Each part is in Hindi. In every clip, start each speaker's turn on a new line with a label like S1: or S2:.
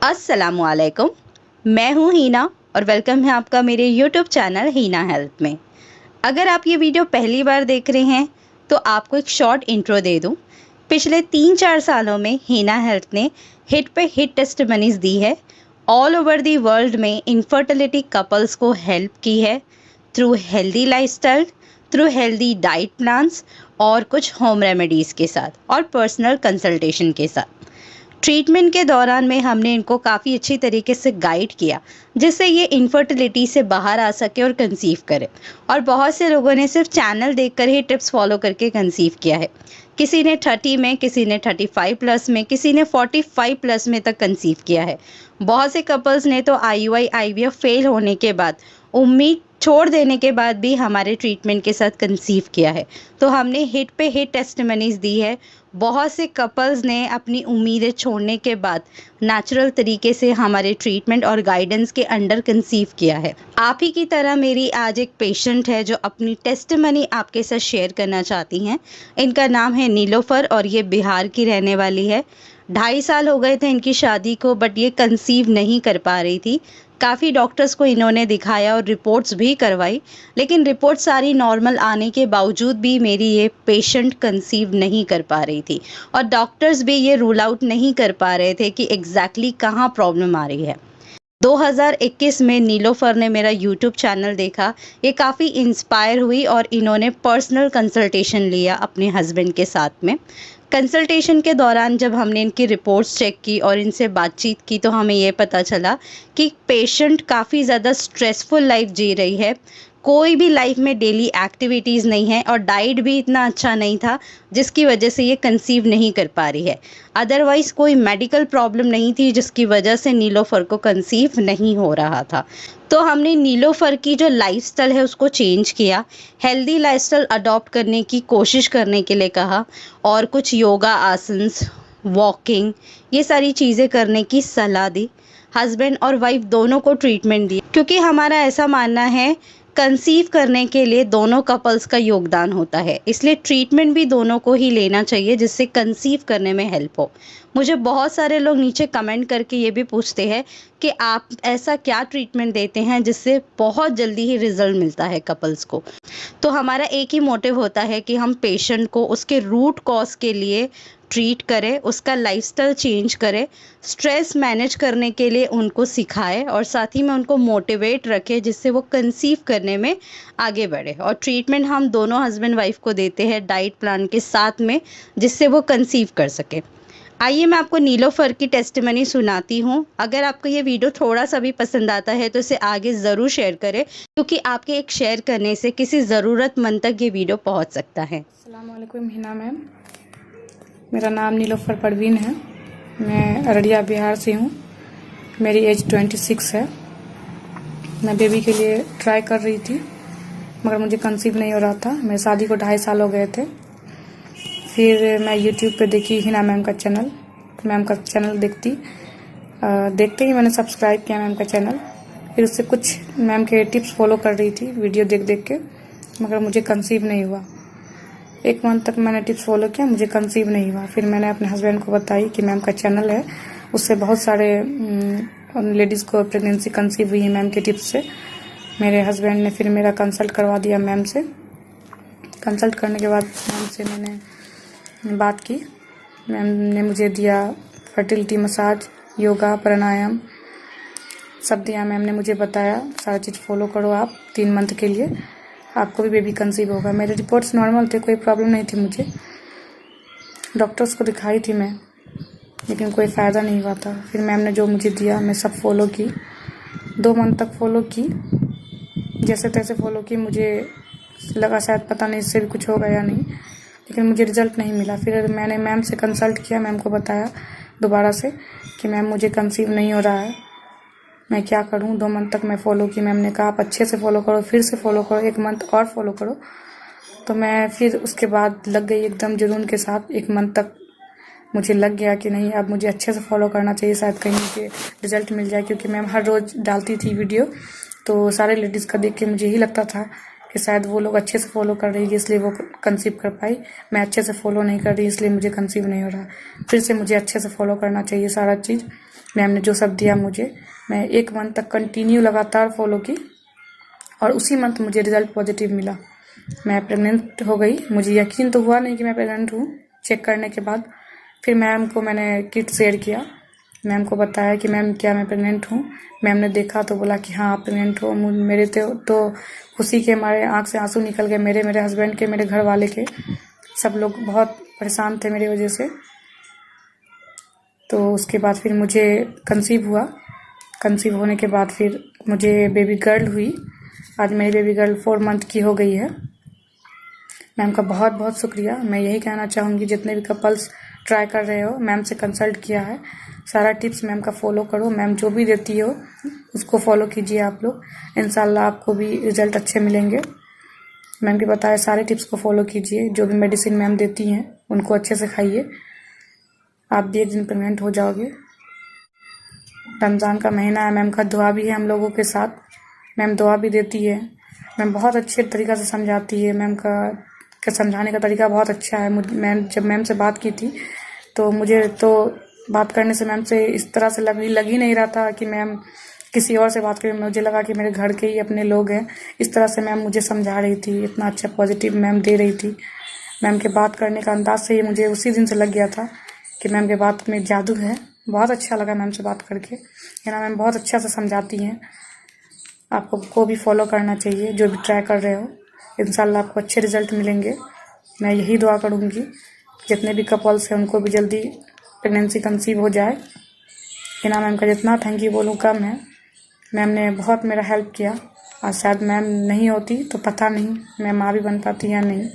S1: अस्सलामुअलैकुम। मैं हूँ हीना और वेलकम है आपका मेरे यूट्यूब चैनल हीना हेल्थ में। अगर आप ये वीडियो पहली बार देख रहे हैं तो आपको एक शॉर्ट इंट्रो दे दूँ। पिछले 3-4 सालों में हीना हेल्थ ने हिट पे हिट टेस्टिमनीज दी है। ऑल ओवर दी वर्ल्ड में इनफर्टिलिटी कपल्स को हेल्प की है through healthy lifestyle, through healthy diet plans और कुछ होम रेमेडीज़ के साथ और पर्सनल कंसल्टेशन के साथ। ट्रीटमेंट के दौरान में हमने इनको काफ़ी अच्छी तरीके से गाइड किया जिससे ये इनफर्टिलिटी से बाहर आ सके और कंसीव करे। और बहुत से लोगों ने सिर्फ चैनल देखकर ही टिप्स फॉलो करके कंसीव किया है। किसी ने 30 में, किसी ने 35 प्लस में, किसी ने 45 प्लस में तक कंसीव किया है। बहुत से कपल्स ने तो IUI IVF फेल होने के बाद, उम्मीद छोड़ देने के बाद भी हमारे ट्रीटमेंट के साथ कंसीव किया है। तो हमने हिट पे हिट टेस्टिमनीज दी है। बहुत से कपल्स ने अपनी उम्मीदें छोड़ने के बाद नेचुरल तरीके से हमारे ट्रीटमेंट और गाइडेंस के अंडर कंसीव किया है। आप ही की तरह मेरी आज एक पेशेंट है जो अपनी टेस्टिमनी आपके साथ शेयर करना चाहती हैं। इनका नाम है नीलोफर और ये बिहार की रहने वाली है। 2.5 साल हो गए थे इनकी शादी को, बट ये कंसीव नहीं कर पा रही थी। काफ़ी डॉक्टर्स को इन्होंने दिखाया और रिपोर्ट्स भी करवाई, लेकिन रिपोर्ट सारी नॉर्मल आने के बावजूद भी मेरी ये पेशेंट कंसीव नहीं कर पा रही थी। और डॉक्टर्स भी ये रूल आउट नहीं कर पा रहे थे कि एग्जैक्टली कहाँ प्रॉब्लम आ रही है। 2021 में नीलोफर ने मेरा यूट्यूब चैनल देखा। ये काफ़ी इंस्पायर हुई और इन्होंने पर्सनल कंसल्टेशन लिया अपने हस्बैंड के साथ में। कंसल्टेशन के दौरान जब हमने इनकी रिपोर्ट्स चेक की और इनसे बातचीत की तो हमें ये पता चला कि पेशेंट काफ़ी ज़्यादा स्ट्रेसफुल लाइफ जी रही है। कोई भी लाइफ में डेली एक्टिविटीज़ नहीं है और डाइट भी इतना अच्छा नहीं था जिसकी वजह से ये कंसीव नहीं कर पा रही है। अदरवाइज़ कोई मेडिकल प्रॉब्लम नहीं थी जिसकी वजह से नीलोफर को कंसीव नहीं हो रहा था। तो हमने नीलोफर की जो लाइफस्टाइल है उसको चेंज किया, हेल्दी लाइफस्टाइल अडॉप्ट करने की कोशिश करने के लिए कहा और कुछ योगा आसन्स, वॉकिंग, ये सारी चीज़ें करने की सलाह दी। हस्बैंड और वाइफ दोनों को ट्रीटमेंट दी क्योंकि हमारा ऐसा मानना है कंसीव करने के लिए दोनों कपल्स का योगदान होता है, इसलिए ट्रीटमेंट भी दोनों को ही लेना चाहिए जिससे कंसीव करने में हेल्प हो। मुझे बहुत सारे लोग नीचे कमेंट करके ये भी पूछते हैं कि आप ऐसा क्या ट्रीटमेंट देते हैं जिससे बहुत जल्दी ही रिजल्ट मिलता है कपल्स को। तो हमारा एक ही मोटिव होता है कि हम पेशेंट को उसके रूट कॉज के लिए ट्रीट करें, उसका लाइफस्टाइल चेंज करें, स्ट्रेस मैनेज करने के लिए उनको सिखाएं और साथ ही में उनको मोटिवेट रखें जिससे वो कंसीव करने में आगे बढ़े। और ट्रीटमेंट हम दोनों हस्बैंड वाइफ को देते हैं डाइट प्लान के साथ में जिससे वो कंसीव कर सके। आइए मैं आपको नीलोफर की टेस्टिमनी सुनाती हूँ। अगर आपको ये वीडियो थोड़ा सा भी पसंद आता है तो इसे आगे ज़रूर शेयर करें क्योंकि आपके एक शेयर करने से किसी ज़रूरतमंद तक ये वीडियो पहुँच सकता है।
S2: अस्सलाम वालेकुम हिना मैम, मेरा नाम नीलोफर परवीन है। मैं अररिया बिहार से हूँ। मेरी एज 26 है। मैं बेबी के लिए ट्राई कर रही थी मगर मुझे कंसीव नहीं हो रहा था। मेरी शादी को 2.5 साल हो गए थे। फिर मैं यूट्यूब पे देखी हिना मैम का चैनल। मैम का चैनल देखते ही मैंने सब्सक्राइब किया मैम का चैनल। फिर उससे कुछ मैम के टिप्स फॉलो कर रही थी वीडियो देख के, मगर मुझे कंसीव नहीं हुआ। 1 मंथ तक मैंने टिप्स फॉलो किया, मुझे कंसीव नहीं हुआ। फिर मैंने अपने हस्बैंड को बताई कि मैम का चैनल है, उससे बहुत सारे लेडीज़ को प्रेगनेंसी कंसीव हुई है मैम के टिप्स से। मेरे हस्बैंड ने फिर मेरा कंसल्ट करवा दिया मैम से। कंसल्ट करने के बाद मैम से मैंने बात की। मैम ने मुझे दिया फर्टिलिटी मसाज, योगा, प्राणायाम सब दिया। मैम ने मुझे बताया सारा चीज़ फॉलो करो आप 3 मंथ के लिए, आपको भी बेबी कंसीव होगा। मेरे रिपोर्ट्स नॉर्मल थे, कोई प्रॉब्लम नहीं थी मुझे। डॉक्टर्स को दिखाई थी मैं, लेकिन कोई फ़ायदा नहीं हुआ था। फिर मैम ने जो मुझे दिया मैं सब फॉलो की। 2 मंथ तक फॉलो की, जैसे तैसे फॉलो की। मुझे लगा शायद पता नहीं इससे भी कुछ होगा या नहीं, लेकिन मुझे रिजल्ट नहीं मिला। फिर मैंने मैम से कंसल्ट किया, मैम को बताया दोबारा से कि मैम मुझे कंसीव नहीं हो रहा है, मैं क्या करूं। 2 मंथ तक मैं फ़ॉलो की। मैम ने कहा आप अच्छे से फॉलो करो, फिर से फॉलो करो, 1 मंथ और फॉलो करो। तो मैं फिर उसके बाद लग गई एकदम जुनून के साथ। 1 मंथ तक मुझे लग गया कि नहीं अब मुझे अच्छे से फॉलो करना चाहिए, शायद कहीं मुझे रिजल्ट मिल जाए। क्योंकि मैम हर रोज़ डालती थी वीडियो, तो सारे लेडीज़ का देख के मुझे यही लगता था कि शायद वो लोग अच्छे से फॉलो कर रही है इसलिए वो कंसीव कर पाई। मैं अच्छे से फॉलो नहीं कर रही इसलिए मुझे कंसीव नहीं हो रहा। फिर से मुझे अच्छे से फॉलो करना चाहिए सारा चीज़। मैम ने जो सब दिया मुझे, मैं 1 मंथ तक कंटिन्यू लगातार फॉलो की और उसी मंथ मुझे रिज़ल्ट पॉजिटिव मिला। मैं प्रेग्नेंट हो गई। मुझे यकीन तो हुआ नहीं कि मैं प्रेग्नेंट हूँ। चेक करने के बाद फिर मैम को मैंने किट शेयर किया, मैम को बताया कि मैम क्या मैं प्रेग्नेंट हूँ। मैम ने देखा तो बोला कि हाँ आप प्रेग्नेंट हो। मेरे तो खुशी के हमारे आँख से आंसू निकल गए, मेरे हस्बैंड के, मेरे घर वाले के। सब लोग बहुत परेशान थे मेरी वजह से। तो उसके बाद फिर मुझे कंसीव हुआ। कंसीव होने के बाद फिर मुझे बेबी गर्ल हुई। आज मेरी बेबी गर्ल 4 मंथ की हो गई है। मैम का बहुत बहुत शुक्रिया। मैं यही कहना चाहूँगी जितने भी कपल्स ट्राई कर रहे हो, मैम से कंसल्ट किया है, सारा टिप्स मैम का फॉलो करो। मैम जो भी देती हो उसको फॉलो कीजिए आप लोग, इंशाल्लाह आपको भी रिजल्ट अच्छे मिलेंगे। मैम के बताए सारे टिप्स को फॉलो कीजिए। जो भी मेडिसिन मैम देती हैं उनको अच्छे से खाइए, आप भी एक दिन प्रेग्नेंट हो जाओगे। रमज़ान का महीना है, मैम का दुआ भी है हम लोगों के साथ। मैम दुआ भी देती है। मैम बहुत अच्छे तरीक़ा से समझाती है। मैम का समझाने का तरीका बहुत अच्छा है। मैं जब मैम से बात की थी तो मुझे तो बात करने से मैम से इस तरह से लग ही नहीं रहा था कि मैम किसी और से बात करें। मुझे लगा कि मेरे घर के ही अपने लोग हैं। इस तरह से मैम मुझे समझा रही थी, इतना अच्छा पॉजिटिव मैम दे रही थी। मैम के बात करने का अंदाज से ही मुझे उसी दिन से लग गया था कि मैम के बात में जादू है। बहुत अच्छा लगा मैम से बात करके, है ना। मैम बहुत अच्छा से समझाती हैं। आपको को भी फॉलो करना चाहिए जो भी ट्राई कर रहे हो, इंशाल्लाह आपको अच्छे रिजल्ट मिलेंगे। मैं यही दुआ करूँगी जितने भी कपल्स हैं उनको भी जल्दी प्रेगनेंसी कंसीव हो जाए। हिना मैम का जितना थैंक यू बोलूँ कम है। मैम ने बहुत मेरा हेल्प किया। और शायद मैम नहीं होती तो पता नहीं मैं माँ भी बन पाती या नहीं,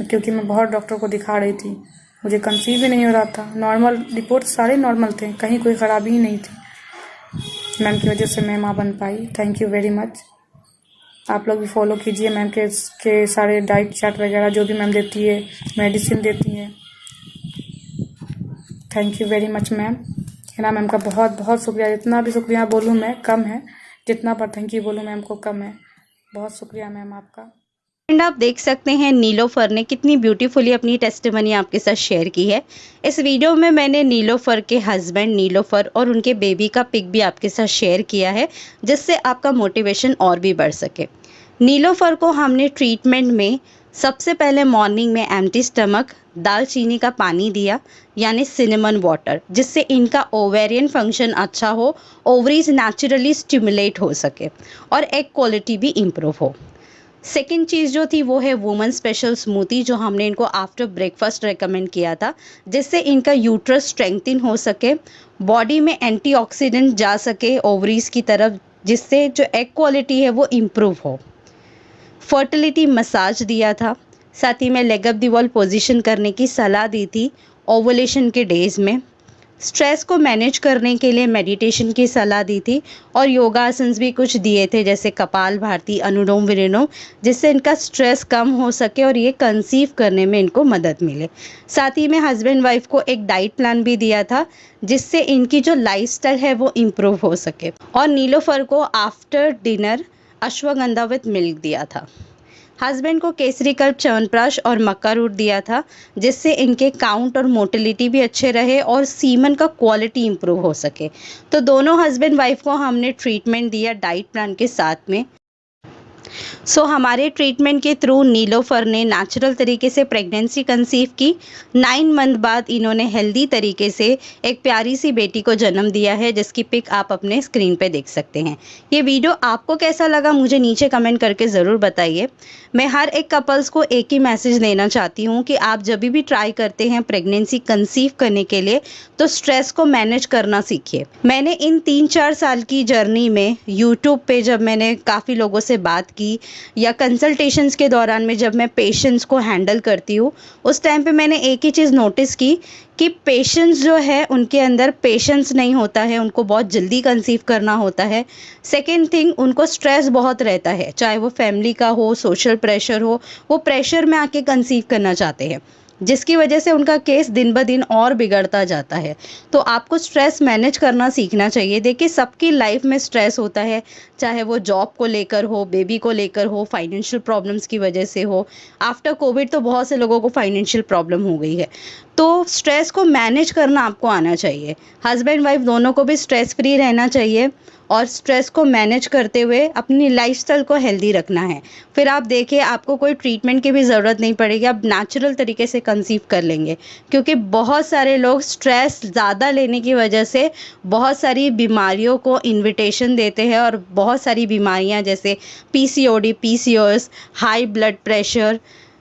S2: क्योंकि मैं बहुत डॉक्टर को दिखा रही थी, मुझे कंसीव भी नहीं हो रहा था। नॉर्मल रिपोर्ट सारे नॉर्मल थे, कहीं कोई ख़राबी ही नहीं थी। मैम की वजह से मैं माँ बन पाई। Thank you very much. आप लोग भी फॉलो कीजिए मैम के सारे डाइट चार्ट वगैरह जो भी मैम देती है, मेडिसिन देती है। Thank you very much ma'am. है ना, मैम का बहुत बहुत शुक्रिया। जितना भी शुक्रिया बोलूँ मैं कम है, जितना पर थैंक यू बोलूँ मैम को कम है। बहुत शुक्रिया मैम आपका।
S1: फ्रेंड, आप देख सकते हैं नीलोफर ने कितनी ब्यूटीफुली अपनी टेस्टिमनी आपके साथ शेयर की है। इस वीडियो में मैंने नीलोफर के हस्बैंड नीलोफर और उनके बेबी का पिक भी आपके साथ शेयर किया है, जिससे आपका मोटिवेशन और भी बढ़ सके। नीलोफर को हमने ट्रीटमेंट में सबसे पहले मॉर्निंग में एम्प्टी स्टमक दालचीनी का पानी दिया, यानी सिनेमन वाटर, जिससे इनका ओवेरियन फंक्शन अच्छा हो, ओवरीज नेचुरली स्टिमुलेट हो सके और एग क्वालिटी भी इम्प्रूव हो। सेकेंड चीज़ जो थी वो है वुमेन स्पेशल स्मूथी, जो हमने इनको आफ्टर ब्रेकफास्ट रेकमेंड किया था, जिससे इनका यूट्रस स्ट्रेंथन हो सके, बॉडी में एंटीऑक्सीडेंट जा सके ओवरीज की तरफ, जिससे जो एग क्वालिटी है वो इम्प्रूव हो। फर्टिलिटी मसाज दिया था, साथ ही में leg up the wall position करने की सलाह दी थी ओवुलेशन के डेज में। स्ट्रेस को मैनेज करने के लिए मेडिटेशन की सलाह दी थी और योगासन्स भी कुछ दिए थे, जैसे कपाल भारती, अनुलोम विलोम, जिससे इनका स्ट्रेस कम हो सके और ये कंसीव करने में इनको मदद मिले। साथ ही में हस्बैंड वाइफ को एक डाइट प्लान भी दिया था, जिससे इनकी जो लाइफस्टाइल है वो इम्प्रूव हो सके। और नीलोफर को after dinner ashwagandha with milk दिया था। हस्बैंड को केसरी कल्प च्यवनप्राश और मक्का रूट दिया था, जिससे इनके काउंट और मोटिलिटी भी अच्छे रहे और सीमन का क्वालिटी इंप्रूव हो सके। तो दोनों हस्बैंड वाइफ को हमने ट्रीटमेंट दिया डाइट प्लान के साथ में। हमारे ट्रीटमेंट के थ्रू नीलोफर ने नेचुरल तरीके से प्रेगनेंसी कंसीव की। 9 मंथ बाद इन्होंने हेल्दी तरीके से एक प्यारी सी बेटी को जन्म दिया है, जिसकी पिक आप अपने स्क्रीन पे देख सकते हैं। ये वीडियो आपको कैसा लगा मुझे नीचे कमेंट करके ज़रूर बताइए। मैं हर एक कपल्स को एक ही मैसेज देना चाहती हूँ कि आप जब भी ट्राई करते हैं प्रेगनेंसी कंसीव करने के लिए, तो स्ट्रेस को मैनेज करना सीखिए। मैंने इन 3-4 साल की जर्नी में यूट्यूब पे जब मैंने काफ़ी लोगों से बात की या कंसल्टेशंस के दौरान में जब मैं पेशेंट्स को हैंडल करती हूँ, उस टाइम पे मैंने एक ही चीज़ नोटिस की कि पेशेंट्स जो है उनके अंदर पेशेंस नहीं होता है, उनको बहुत जल्दी कंसीव करना होता है। सेकेंड थिंग, उनको स्ट्रेस बहुत रहता है, चाहे वो फैमिली का हो, सोशल प्रेशर हो, वो प्रेशर में आके कंसीव करना चाहते हैं, जिसकी वजह से उनका केस दिन ब दिन और बिगड़ता जाता है। तो आपको स्ट्रेस मैनेज करना सीखना चाहिए। देखिए, सबकी लाइफ में स्ट्रेस होता है, चाहे वो जॉब को लेकर हो, बेबी को लेकर हो, फाइनेंशियल प्रॉब्लम्स की वजह से हो। आफ्टर कोविड तो बहुत से लोगों को फाइनेंशियल प्रॉब्लम हो गई है। तो स्ट्रेस को मैनेज करना आपको आना चाहिए। हस्बैंड वाइफ दोनों को भी स्ट्रेस फ्री रहना चाहिए और स्ट्रेस को मैनेज करते हुए अपनी लाइफस्टाइल को हेल्दी रखना है। फिर आप देखिए, आपको कोई ट्रीटमेंट की भी ज़रूरत नहीं पड़ेगी, आप नेचुरल तरीके से कंसीव कर लेंगे। क्योंकि बहुत सारे लोग स्ट्रेस ज़्यादा लेने की वजह से बहुत सारी बीमारियों को इन्विटेशन देते हैं और बहुत सारी बीमारियां जैसे PCOD, PCOS, high blood pressure,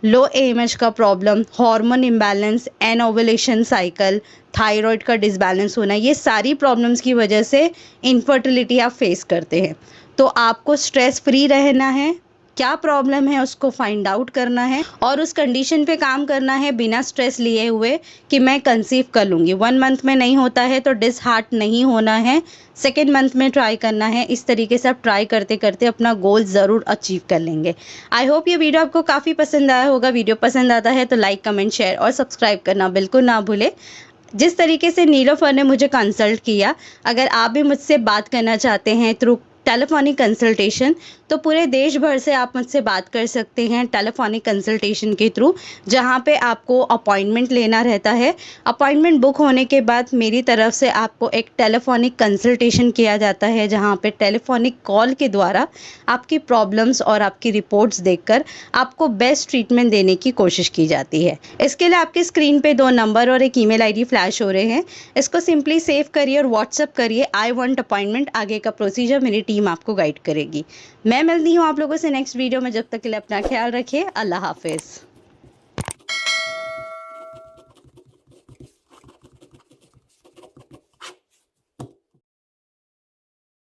S1: low AMH का problem, hormone imbalance, anovulation cycle, thyroid का डिसबैलेंस होना, ये सारी प्रॉब्लम्स की वजह से इनफर्टिलिटी आप फेस करते हैं। तो आपको स्ट्रेस फ्री रहना है, क्या प्रॉब्लम है उसको फाइंड आउट करना है और उस कंडीशन पे काम करना है बिना स्ट्रेस लिए हुए कि मैं कंसीव कर लूँगी। 1 मंथ में नहीं होता है तो डिसहार्ट नहीं होना है, 2nd मंथ में ट्राई करना है। इस तरीके से आप ट्राई करते करते अपना गोल ज़रूर अचीव कर लेंगे। आई होप ये वीडियो आपको काफ़ी पसंद आया होगा। वीडियो पसंद आता है तो लाइक, कमेंट, शेयर और सब्सक्राइब करना बिल्कुल ना भूलें। जिस तरीके से नीलोफर ने मुझे कंसल्ट किया, अगर आप भी मुझसे बात करना चाहते हैं थ्रू टेलीफोनिक कंसल्टेशन, तो पूरे देश भर से आप मुझसे बात कर सकते हैं टेलीफोनिक कंसल्टेशन के थ्रू, जहां पे आपको अपॉइंटमेंट लेना रहता है। अपॉइंटमेंट बुक होने के बाद मेरी तरफ से आपको एक टेलीफोनिक कंसल्टेशन किया जाता है, जहां पे टेलीफोनिक कॉल के द्वारा आपकी प्रॉब्लम्स और आपकी रिपोर्ट्स देखकर आपको बेस्ट ट्रीटमेंट देने की कोशिश की जाती है। इसके लिए आपकी स्क्रीन पे 2 नंबर और एक ईमेल आईडी फ्लैश हो रहे हैं। इसको सिंपली सेव करिए और व्हाट्सअप करिए आई वांट अपॉइंटमेंट। आगे का प्रोसीजर मेरी टीम आपको गाइड करेगी। मैं मिलती हूँ आप लोगों से नेक्स्ट वीडियो में। जब तक के लिए अपना ख्याल रखिए। अल्लाह हाफिज़।